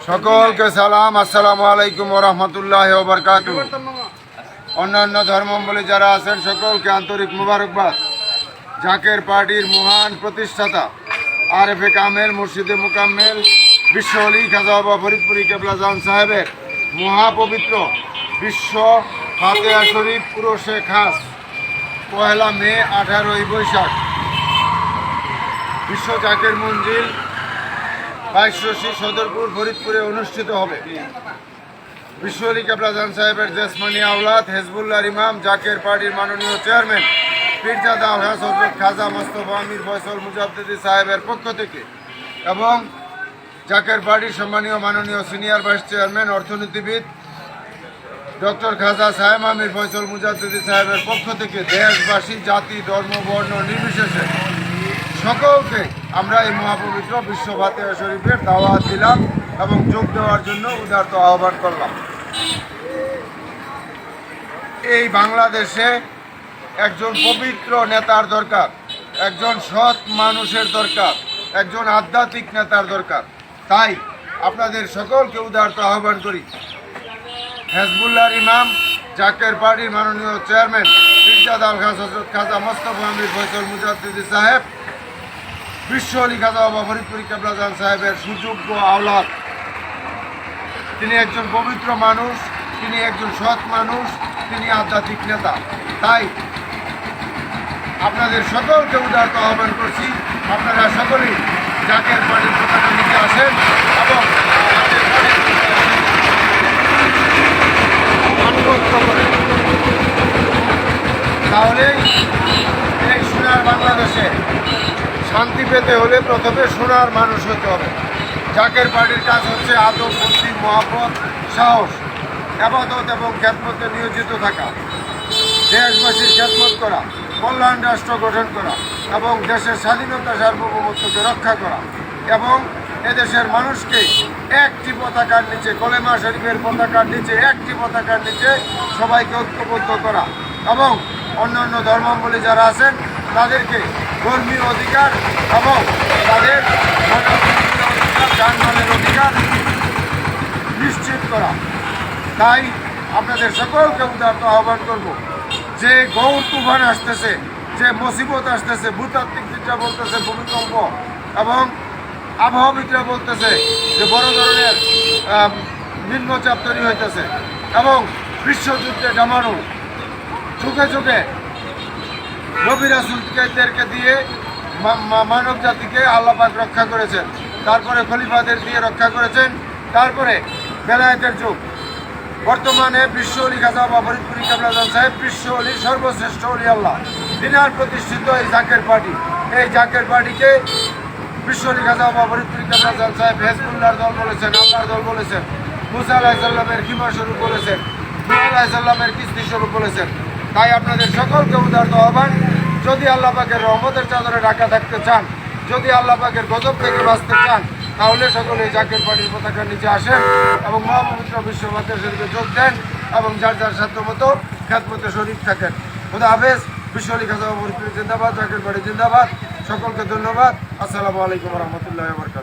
সকলকে সালাম, আসসালামু আলাইকুম ওয়া রাহমাতুল্লাহি ওয়া বারাকাতুহু। অন্যান্য ধর্মাবলম্বী যারা আছেন সকলকে আন্তরিক মুবারকবাদ। জাকের পার্টির মহান প্রতিষ্ঠাতা আরেফে কামেল মুর্শিদে মুকাম্মেল বিশ্ব অলি খাজা বাবা ফরিদপুরি কেবলা জান সাহেবের মহাপবিত্র বিশ্ব ফাতেহা শরীফ পুরুষে খাস 1 মে 18 বৈশাখ বিশ্ব জাকের মঞ্জিল 22 সদরপুর ফরিদপুরে অনুষ্ঠিত হবে। বিশ্ব অলি কেবলা জান সাহেবের জেসমানি আওলাদ হেজবুল্লাহর ইমাম জাকের পার্টির মাননীয় চেয়ারম্যান পীরজাদা আলহাজ হযরত খাজা মোস্তফা আমির ফয়সাল মুজাদ্দিদি সাহেবের পক্ষ থেকে এবং জাকের পার্টির সম্মানীয় মাননীয় সিনিয়র ভাইস চেয়ারম্যান অর্থনীতিবিদ ডক্টর খাজা সাহেব আমির ফয়সাল মুজাদ্দিদি সাহেবের পক্ষ থেকে দেশবাসী জাতি ধর্ম বর্ণ নির্বিশেষে সকলকে আমরা এই মহাপবিত্র বিশ্ব ফাতেহা শরীফের দাওয়াত দিলাম এবং যোগ দেওয়ার জন্য উদারত আহ্বান করলাম। এই বাংলাদেশে একজন পবিত্র নেতার দরকার, একজন সৎ মানুষের দরকার, একজন আধ্যাত্মিক নেতার দরকার। তাই আপনাদের সকলকে উদারত আহ্বান করি, হেজবুল্লাহর ইমাম জাকের পার্টির মাননীয় চেয়ারম্যান পীরজাদা আলহাজ হযরত খাজা মোস্তফা আমির ফয়সাল মুজাদ্দিদি সাহেব বিশ্ব অলি খাজা বাবা ফরিদপুরি কেবলা জান সাহেবের সুযোগ্য আওলাদ। তিনি একজন পবিত্র মানুষ, তিনি একজন সৎ মানুষ, তিনি আধ্যাত্মিক নেতা। তাই আপনাদের সকলকে উদারত আহ্বান করছি, আপনারা সকলেই জাকের পার্টির পতাকা নিতে আসেন এবং জাকের পার্টির আনুগত্য করেন। তাহলে এই সোনার বাংলাদেশে শান্তি পেতে হলে প্রথমে সোনার মানুষ হতে হবে। জাকের পার্টির কাজ হচ্ছে আদব, ভক্তি, মহব্বত, সাহস, ইবাদত এবং খেদমতে নিয়োজিত থাকা, দেশবাসীর খেদমত করা, কল্যাণ রাষ্ট্র গঠন করা এবং দেশের স্বাধীনতা সার্বভৌমত্বকে রক্ষা করা এবং এদেশের মানুষকে একটি পতাকার নিচে, কলেমা শরীফের পতাকার নিচে, একটি পতাকার নিচে সবাইকে ঐক্যবদ্ধ করা এবং অন্যান্য ধর্মাবলম্বী যারা আছেন তাদেরকে ধর্মীয় অধিকার এবং তাদের যানবাহনের অধিকার নিশ্চিত করা। তাই আপনাদের সকলকে উদারত আহ্বান করব, যে গৌর তুফান আসতেছে, যে মুসিবত আসতেছে, ভূতাত্ত্বিকবিদরা বলতেছে ভূমিকম্প এবং আবহাওয়াবিদরা বলতেছে যে বড় ধরনের নিম্নচাপ তৈরি হইতেছে এবং বিশ্বযুদ্ধে জমানো, যুগে যুগে নবী রাসূলদেরকে দিয়ে মানব জাতিকে আল্লাহ পাক রক্ষা করেছেন, তারপরে খলিফাদের দিয়ে রক্ষা করেছেন, তারপরে বেলায়েতের যুগ। বর্তমানে বিশ্ব অলি খাজা বাবা ফরিদপুরি কেবলা জান সাহেব বিশ্ব অলির সর্বশ্রেষ্ঠ অলি আল্লাহ, তিনার প্রতিষ্ঠিত এই জাকের পার্টি। এই জাকের পার্টিকে বিশ্ব অলি খাজা বাবা ফরিদপুরি কেবলা জান সাহেব হেজবুল্লাহর দল বলেছেন, আল্লাহর দল বলেছেন, মুসা আলাইহিস সালামের খিমা স্বরূপ বলেছেন, নূহ আলাইহিস সালামের কিস্তি স্বরূপ বলেছেন। তাই আপনাদের সকলকে উদারত আহ্বান, যদি আল্লাহ পাকের রহমতের চাদরে ঢাকা থাকতে চান, যদি আল্লাহ পাকের গজব থেকে বাঁচতে চান, তাহলে সকলে জাকের পার্টির পতাকার নিচে আসেন এবং মহাপবিত্র বিশ্ব ফাতেহা শরীফে যোগ দেন এবং যার যার সাধ্য মতো খেদমতে শরীফ থাকেন। খুদা হাফেজ। বিশ্ব অলি খাজা বাবা ফরিদপুরি জিন্দাবাদ, জাকের পার্টি জিন্দাবাদ। সকলকে ধন্যবাদ। আসসালামু আলাইকুম ওয়া রাহমাতুল্লাহি ওয়া বারাকাতুহু।